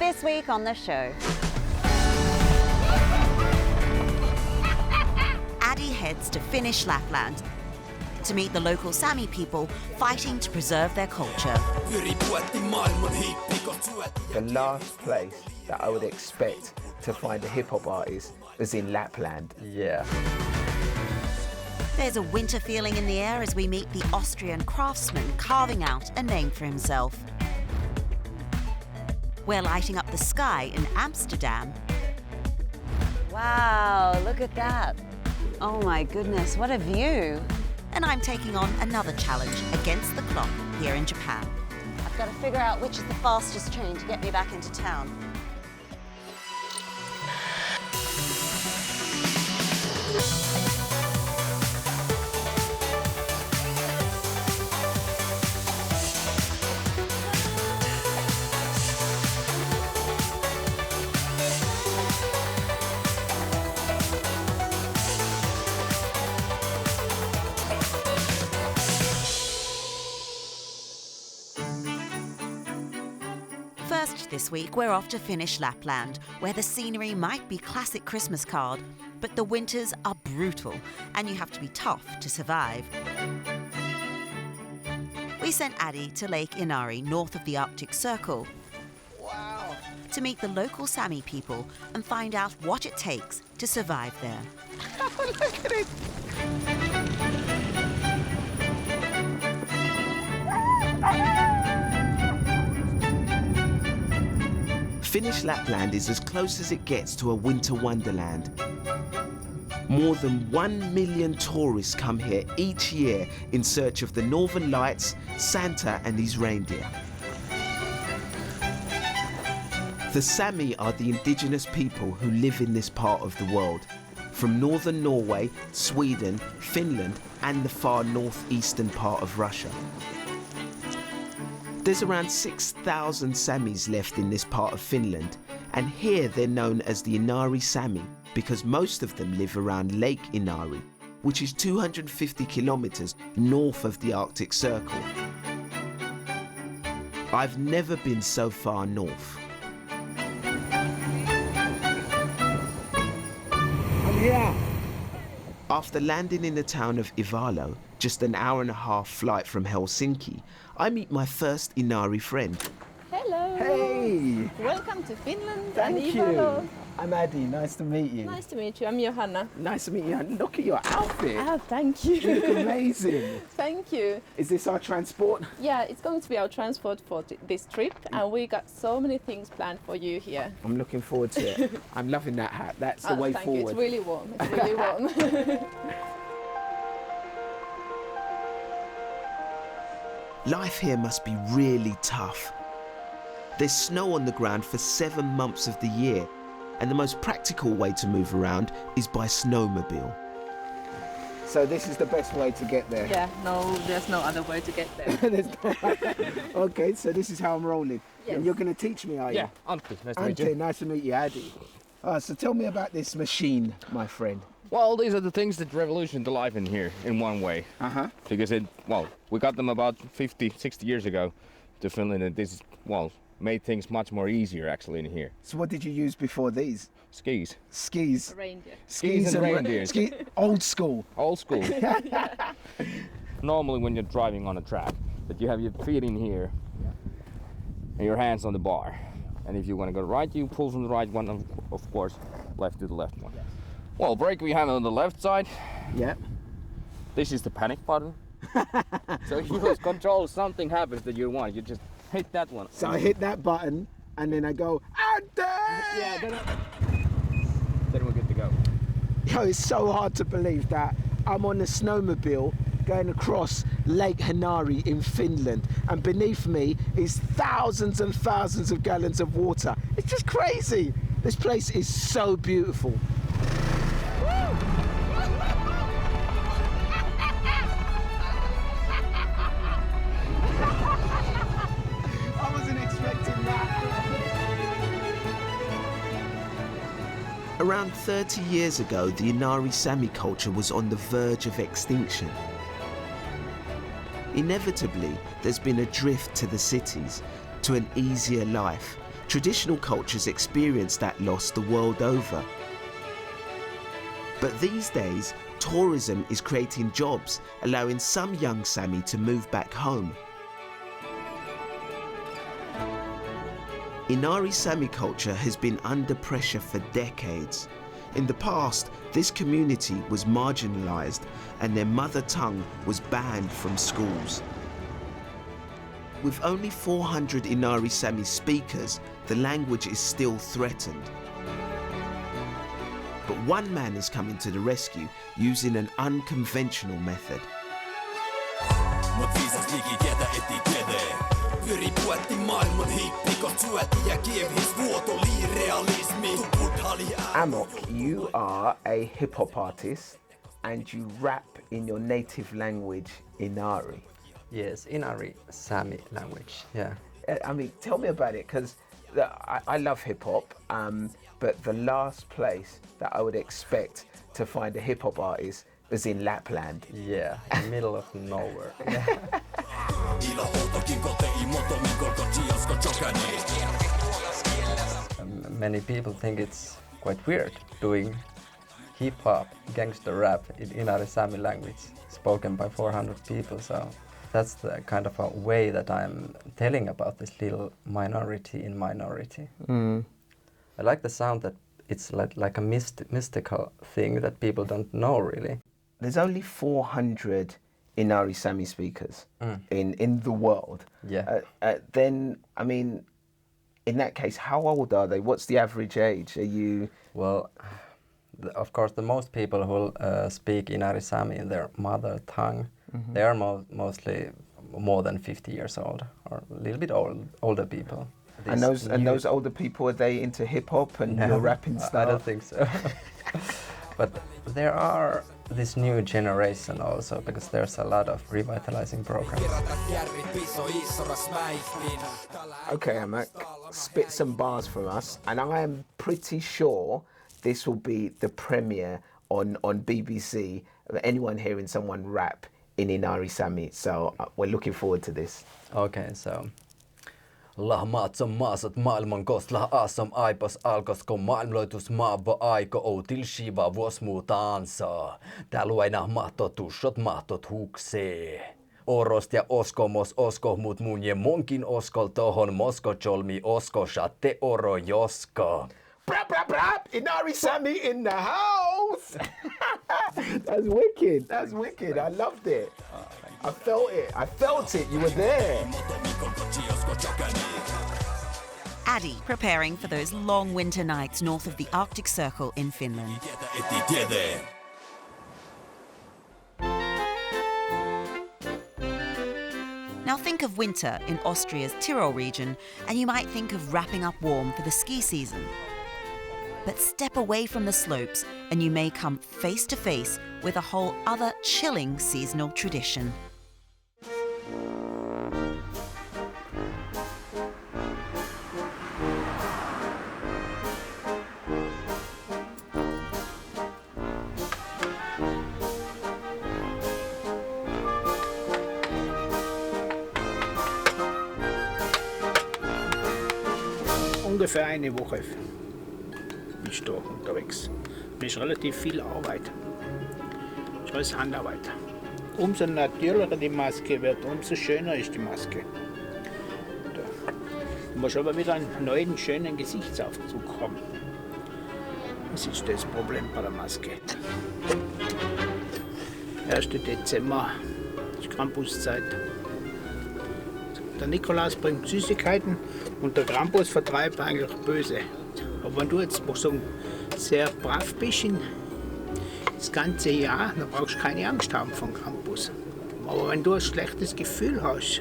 This week on the show. Addy heads to Finnish Lapland to meet the local Sami people fighting to preserve their culture. The last place that I would expect to find a hip-hop artist was in Lapland. Yeah. There's a winter feeling in the air as we meet the Austrian craftsman carving out a name for himself. We're lighting up the sky in Amsterdam. Wow, look at that. Oh my goodness, what a view. And I'm taking on another challenge against the clock here in Japan. I've got to figure out which is the fastest train to get me back into town. First this week, we're off to Finnish Lapland, where the scenery might be classic Christmas card, but the winters are brutal and you have to be tough to survive. We sent Addy to Lake Inari, north of the Arctic Circle. Wow. To meet the local Sami people and find out what it takes to survive there. Look at it. Finnish Lapland is as close as it gets to a winter wonderland. More than 1 million tourists come here each year in search of the Northern Lights, Santa and his reindeer. The Sami are the indigenous people who live in this part of the world, from northern Norway, Sweden, Finland and the far northeastern part of Russia. There's around 6,000 Samis left in this part of Finland, and here they're known as the Inari Sami because most of them live around Lake Inari, which is 250 kilometers north of the Arctic Circle. I've never been so far north. I'm here. After landing in the town of Ivalo, just an hour-and-a-half flight from Helsinki, I meet my first Inari friend. Hello. Hey. Welcome to Finland. Thank and you. Ivalo. I'm Addy. Nice to meet you. Nice to meet you. I'm Johanna. Nice to meet you. And look at your outfit. Ah, thank you. You look amazing. Thank you. Is this our transport? Yeah, it's going to be our transport for this trip, and we got so many things planned for you here. I'm looking forward to it. I'm loving that hat. That's the way thank forward. you. It's really warm. It's really warm. Life here must be really tough. There's snow on the ground for 7 months of the year, and the most practical way to move around is by snowmobile. So this is the best way to get there? Yeah, no, there's no other way to get there. Okay, so this is how I'm rolling. Yes. And you're going to teach me, are you? Yeah, Antti, nice to meet Ante, you. nice to meet you, Addy. So tell me about this machine, my friend. Well, these are the things that revolutionized the life in here in one way. Uh-huh. Because we got them about 50, 60 years ago to Finland, and this, made things much more easier actually in here. So what did you use before these? Skis. Skis. Reindeer. Skis and reindeers. Old school. Old school. Normally when you're driving on a track, that you have your feet in here and your hands on the bar. And if you want to go right, you pull from the right one, of course, left to the left one. Yes. Well, brake we have on the left side. Yeah. This is the panic button. So if you lose control, something happens that you want, you just hit that one. So I hit that button and then I go, Ante! Yeah, then we're good to go. Yo, it's so hard to believe that I'm on a snowmobile going across Lake Inari in Finland, and beneath me is thousands and thousands of gallons of water. It's just crazy. This place is so beautiful. I wasn't expecting that. Around 30 years ago, the Inari Sami culture was on the verge of extinction. Inevitably, there's been a drift to the cities, to an easier life, Traditional cultures experience that loss the world over. But these days, tourism is creating jobs, allowing some young Sami to move back home. Inari Sami culture has been under pressure for decades. In the past, this community was marginalised and their mother tongue was banned from schools. With only 400 Inari Sami speakers, the language is still threatened. But one man is coming to the rescue using an unconventional method. Amok, you are a hip-hop artist and you rap in your native language, Inari. Yes, Inari Sami language, yeah. I mean, tell me about it, because I love hip-hop, but the last place that I would expect to find a hip-hop artist was in Lapland. Yeah, in the middle of nowhere. Many people think it's quite weird doing hip-hop, gangster rap in Inari Sami language, spoken by 400 people, so that's the kind of a way that I'm telling about this little minority in minority. I like the sound that it's like a mystical thing that people don't know really. There's only 400 Inari Sami speakers in the world. Yeah. Then, I mean, in that case, how old are they? What's the average age? Are you... Well, of course, the most people who speak Inari Sami in their mother tongue, they are mostly more than 50 years old, or a little bit older people. And those older people, are they into hip hop and your rapping style? I don't think so. But there are this new generation also, because there's a lot of revitalizing programs. Okay, Amak, spit some bars from us, and I am pretty sure this will be the premiere on BBC of anyone hearing someone rap in Inari Sami, so we're looking forward to this. Okay, so Lahmaat som maasat maailman kostlah asom aipas alkos ko maailmloitus maava aiko outil shiva vuos muutaansa. Täluaina mahtot tushot mahtot huksee. Orost ja oskomos osko mut munje monkin oskol tohon mosko cholmi osko shatte oro josko. Brap, brap, brap! Inari Sami in the house! That's wicked, that's wicked. I loved it. I felt it, you were there. Addy preparing for those long winter nights north of the Arctic Circle in Finland. Now think of winter in Austria's Tyrol region and you might think of wrapping up warm for the ski season. But step away from the slopes and you may come face to face with a whole other chilling seasonal tradition. Ungefähr eine Woche bin ich da unterwegs. Das ist relativ viel Arbeit. Das ist alles Handarbeit. Umso natürlicher die Maske wird, umso schöner ist die Maske. Du musst aber wieder einen neuen, schönen Gesichtsaufzug haben. Das ist das Problem bei der Maske. 1. Dezember ist Krampuszeit. Der Nikolaus bringt Süßigkeiten und der Krampus vertreibt eigentlich Böse. Aber wenn du jetzt sehr brav bist das ganze Jahr, dann brauchst du keine Angst haben vom Krampus. Aber wenn du ein schlechtes Gefühl hast,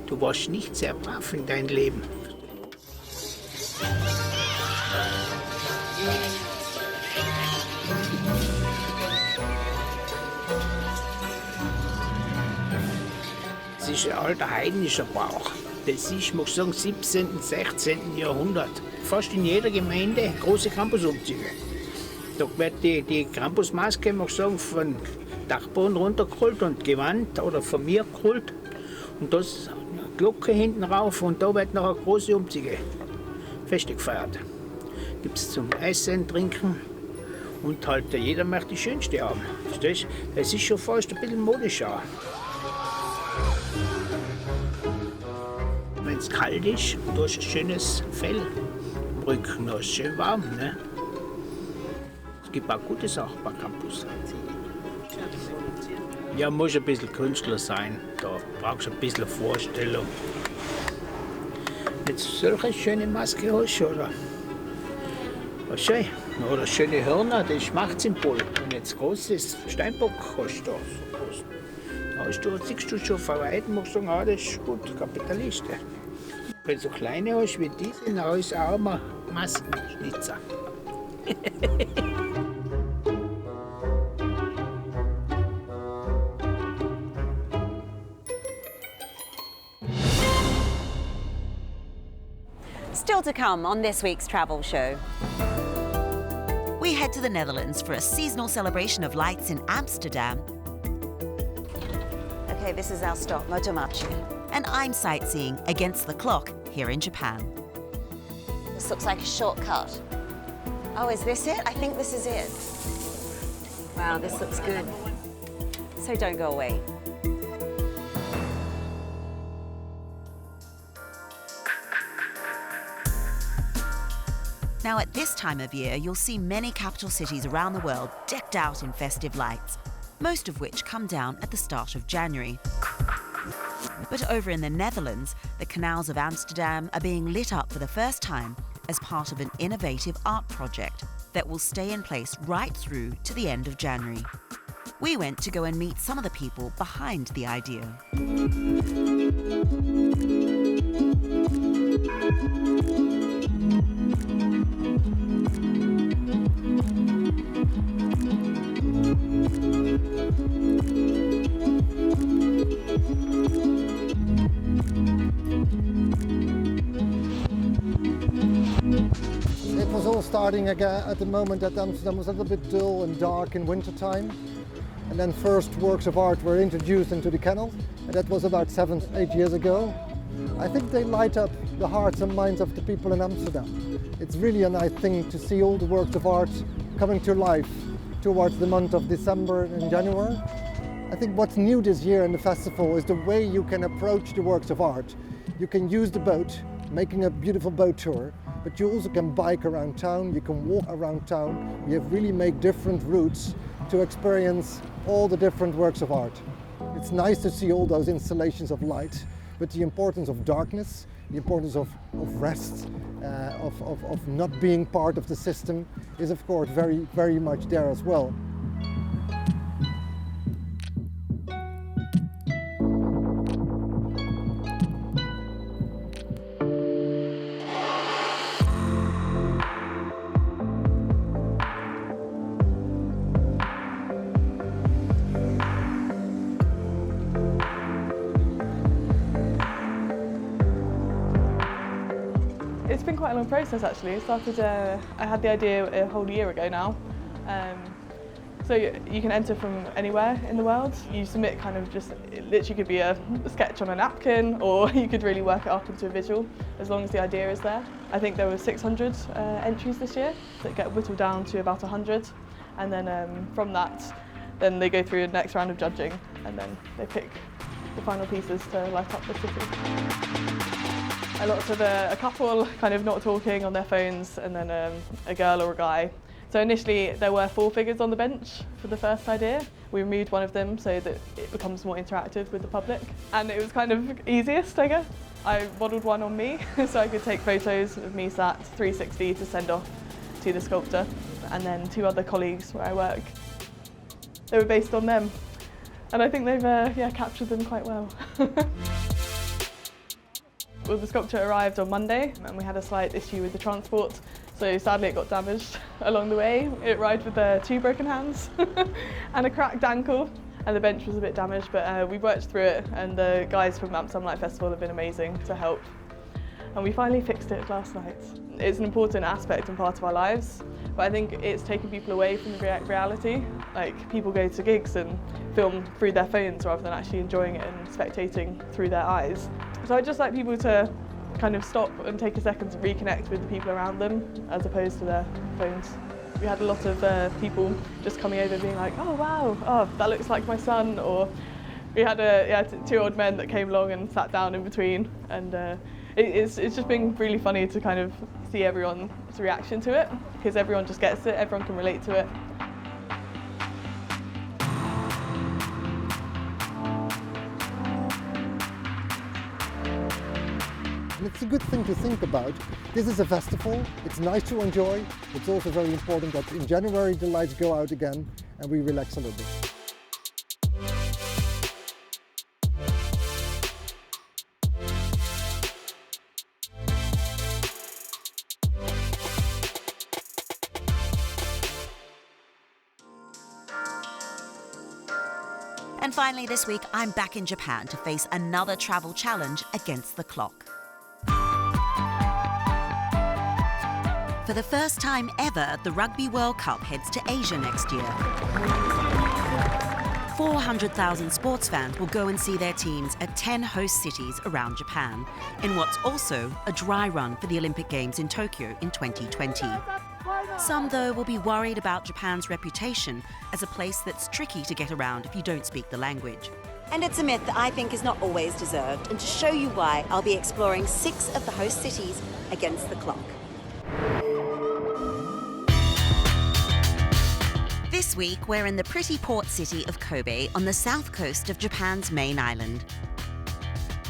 du warst nicht sehr brav in deinem Leben. Das ist ein alter heidnischer Brauch. Das ist, muss ich sagen, 17., 16. Jahrhundert. Fast in jeder Gemeinde große Krampusumzüge. Da wird die Krampusmaske, muss ich sagen, von Dachboden runtergeholt und Gewand oder von mir geholt. Und da ist eine Glocke hinten rauf und da wird noch große Umzüge Feste gefeiert. Gibt es zum Essen, Trinken und halt jeder möchte die schönste haben. Verstehst du? Das ist schon fast ein bisschen modisch auch. Wenn es kalt ist und du hast ein schönes Fell im Rücken, dann ist es schön warm. Ne? Es gibt auch gute Sachen bei Campus. Ja, muss ein bisschen Künstler sein. Da brauchst du ein bisschen Vorstellung. Jetzt solche schöne Maske hast du, oder? Was schön. Oder schöne Hörner, das ist Machtsymbol. Und jetzt großes Steinbock hast du da. So groß. Da hast du, siehst du schon verweit, musst du sagen, ah, das ist gut, Kapitalist. Ja. Wenn du so kleine hast wie diese, dann ist auch mal Maskenschnitzer. Still to come on this week's travel show. We head to the Netherlands for a seasonal celebration of lights in Amsterdam. Okay, this is our stop, Motomachi. And I'm sightseeing against the clock here in Japan. This looks like a shortcut. Oh, is this it? I think this is it. Wow, this looks good. So don't go away. Now, at this time of year, you'll see many capital cities around the world decked out in festive lights, most of which come down at the start of January. But over in the Netherlands, the canals of Amsterdam are being lit up for the first time as part of an innovative art project that will stay in place right through to the end of January. We went to go and meet some of the people behind the idea. It was all starting at the moment that Amsterdam was a little bit dull and dark in winter time. And then first works of art were introduced into the canal, and that was about 7-8 years ago. I think they light up the hearts and minds of the people in Amsterdam. It's really a nice thing to see all the works of art coming to life towards the month of December and January. I think what's new this year in the festival is the way you can approach the works of art. You can use the boat, making a beautiful boat tour, but you also can bike around town, you can walk around town. We have really made different routes to experience all the different works of art. It's nice to see all those installations of light, but the importance of darkness, the importance of rest, of not being part of the system is of course very, very much there as well. It's been quite a long process actually. I had the idea a whole year ago now. So you can enter from anywhere in the world. You submit kind of just, it literally could be a sketch on a napkin, or you could really work it up into a visual, as long as the idea is there. I think there were 600 entries this year that get whittled down to about 100. And then from that, then they go through the next round of judging, and then they pick the final pieces to light up the city. A lot of a couple kind of not talking on their phones, and then a girl or a guy. So initially there were 4 figures on the bench for the first idea. We removed one of them so that it becomes more interactive with the public. And it was kind of easiest, I guess. I modelled one on me so I could take photos of me sat 360 to send off to the sculptor, and then 2 other colleagues where I work. They were based on them, and I think they've captured them quite well. Well, the sculpture arrived on Monday and we had a slight issue with the transport, so sadly it got damaged along the way. It arrived with 2 broken hands and a cracked ankle, and the bench was a bit damaged, but we worked through it, and the guys from Amsterdam Lights Festival have been amazing to help. And we finally fixed it last night. It's an important aspect and part of our lives, but I think it's taking people away from the reality. Like, people go to gigs and film through their phones rather than actually enjoying it and spectating through their eyes. So I'd just like people to kind of stop and take a second to reconnect with the people around them as opposed to their phones. We had a lot of people just coming over being like, oh wow, oh, that looks like my son, or we had two old men that came along and sat down in between, and it's just been really funny to kind of see everyone's reaction to it, because everyone just gets it, everyone can relate to it. And it's a good thing to think about. This is a festival, it's nice to enjoy. It's also very important that in January the lights go out again and we relax a little bit. And finally this week, I'm back in Japan to face another travel challenge against the clock. For the first time ever, the Rugby World Cup heads to Asia next year. 400,000 sports fans will go and see their teams at 10 host cities around Japan, in what's also a dry run for the Olympic Games in Tokyo in 2020. Some, though, will be worried about Japan's reputation as a place that's tricky to get around if you don't speak the language. And it's a myth that I think is not always deserved. And to show you why, I'll be exploring 6 of the host cities against the clock. This week, we're in the pretty port city of Kobe on the south coast of Japan's main island.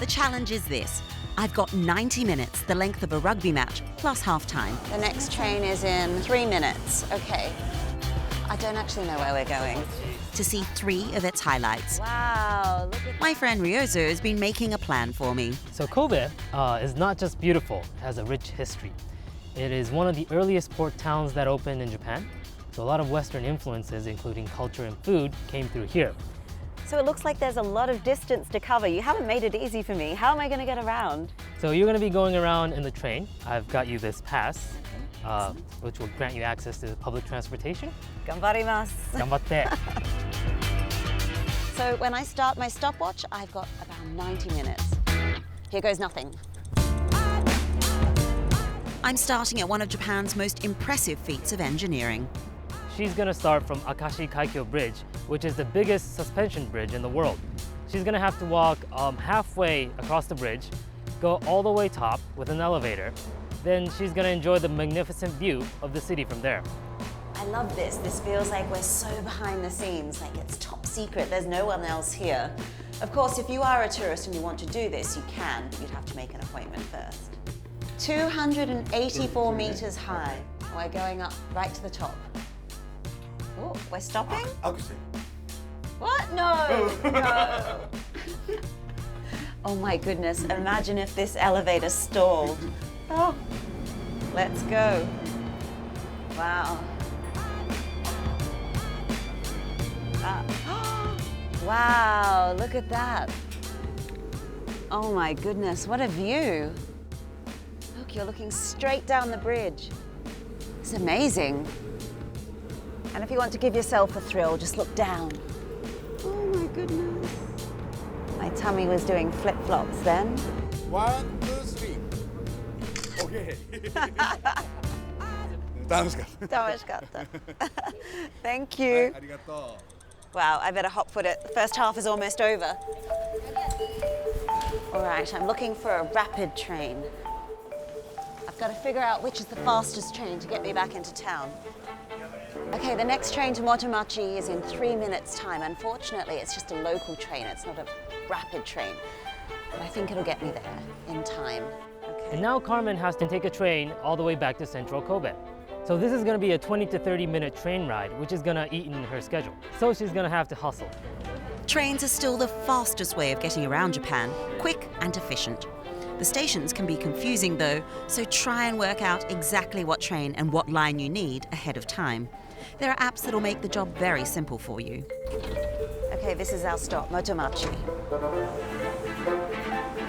The challenge is this. I've got 90 minutes, the length of a rugby match, plus half-time. The next train is in 3 minutes. Okay. I don't actually know where we're going. To see 3 of its highlights. Wow, look at My friend Ryozo has been making a plan for me. So Kobe is not just beautiful, it has a rich history. It is one of the earliest port towns that opened in Japan. So a lot of Western influences, including culture and food, came through here. So it looks like there's a lot of distance to cover. You haven't made it easy for me. How am I going to get around? So you're going to be going around in the train. I've got you this pass, which will grant you access to public transportation. Ganbarimasu. Ganbatte. So when I start my stopwatch, I've got about 90 minutes. Here goes nothing. I'm starting at one of Japan's most impressive feats of engineering. She's going to start from Akashi Kaikyo Bridge, which is the biggest suspension bridge in the world. She's going to have to walk halfway across the bridge, go all the way top with an elevator. Then she's going to enjoy the magnificent view of the city from there. I love this. This feels like we're so behind the scenes, like it's top secret. There's no one else here. Of course, if you are a tourist and you want to do this, you can, but you'd have to make an appointment first. 284 meters high. We're going up right to the top. Oh, we're stopping? What? No, no. Oh my goodness, imagine if this elevator stalled. Oh, let's go. Wow. Wow, look at that. Oh my goodness, what a view. Look, you're looking straight down the bridge. It's amazing. And if you want to give yourself a thrill, just look down. Oh my goodness. My tummy was doing flip-flops then. 1, 2, 3. Okay. 楽しかった。楽しかった. Thank you. Wow, I better hot foot it. The first half is almost over. All right, I'm looking for a rapid train. I've got to figure out which is the fastest train to get me back into town. Okay, the next train to Motomachi is in 3 minutes' time. Unfortunately, it's just a local train. It's not a rapid train. But I think it'll get me there in time. Okay. And now Carmen has to take a train all the way back to central Kobe. So this is going to be a 20 to 30 minute train ride, which is going to eat in her schedule. So she's going to have to hustle. Trains are still the fastest way of getting around Japan, quick and efficient. The stations can be confusing though, so try and work out exactly what train and what line you need ahead of time. There are apps that'll make the job very simple for you. Okay, this is our stop, Motomachi.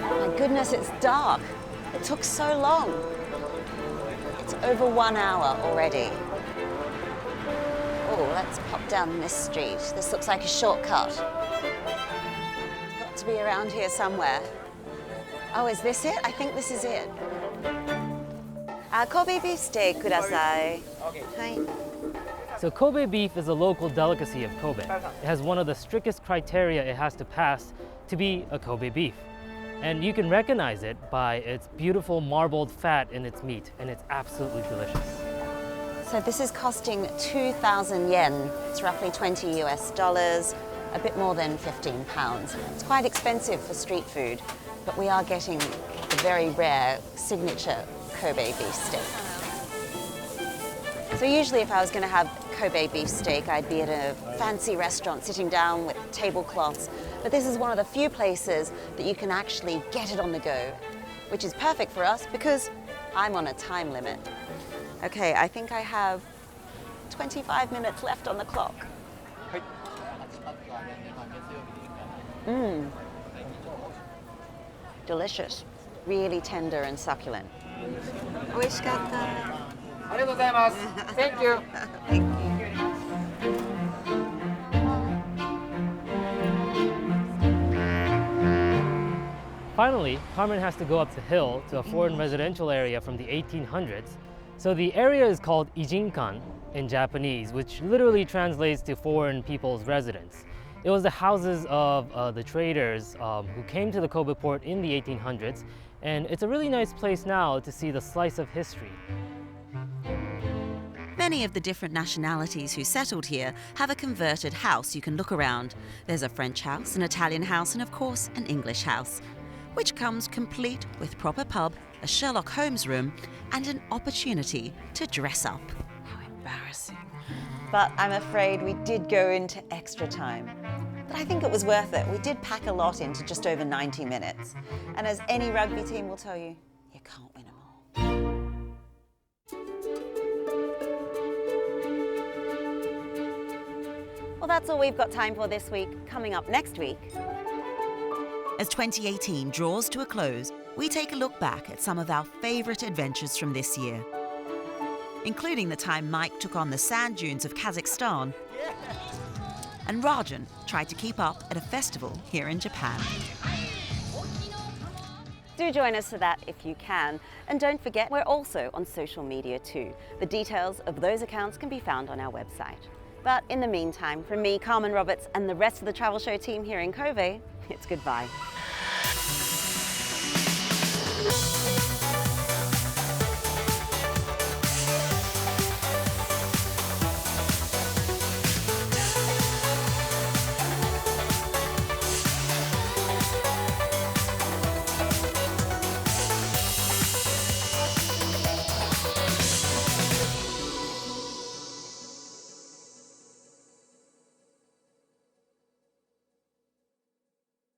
Oh my goodness, it's dark. It took so long. It's over 1 hour already. Oh, let's pop down this street. This looks like a shortcut. It's got to be around here somewhere. Oh, is this it? I think this is it. Kobe beef steak kudasai. Okay. Hi. So Kobe beef is a local delicacy of Kobe. It has one of the strictest criteria it has to pass to be a Kobe beef. And you can recognize it by its beautiful marbled fat in its meat, and it's absolutely delicious. So this is costing 2,000 yen. It's roughly 20 US dollars, a bit more than 15 pounds. It's quite expensive for street food, but we are getting the very rare signature Kobe beef steak. So usually if I was going to have Kobe beef steak, I'd be at a fancy restaurant sitting down with tablecloths. But this is one of the few places that you can actually get it on the go, which is perfect for us because I'm on a time limit. Okay, I think I have 25 minutes left on the clock. Mmm. Delicious. Really tender and succulent. 美味しかった。ありがとうございます。Thank you. Thank you. Finally, Carmen has to go up the hill to a foreign residential area from the 1800s. So the area is called Ijinkan in Japanese, which literally translates to foreign people's residence. It was the houses of the traders who came to the Kobe port in the 1800s, and it's a really nice place now to see the slice of history. Many of the different nationalities who settled here have a converted house you can look around. There's a French house, an Italian house, and of course an English house, which comes complete with proper pub, a Sherlock Holmes room, and an opportunity to dress up. How embarrassing. But I'm afraid we did go into extra time. But I think it was worth it. We did pack a lot into just over 90 minutes. And as any rugby team will tell you, you can't win them all. Well, that's all we've got time for this week. Coming up next week. As 2018 draws to a close, we take a look back at some of our favourite adventures from this year, including the time Mike took on the sand dunes of Kazakhstan, and Rajan tried to keep up at a festival here in Japan. Do join us for that if you can. And don't forget, we're also on social media too. The details of those accounts can be found on our website. But in the meantime, from me, Carmen Roberts, and the rest of the Travel Show team here in Kobe, it's goodbye.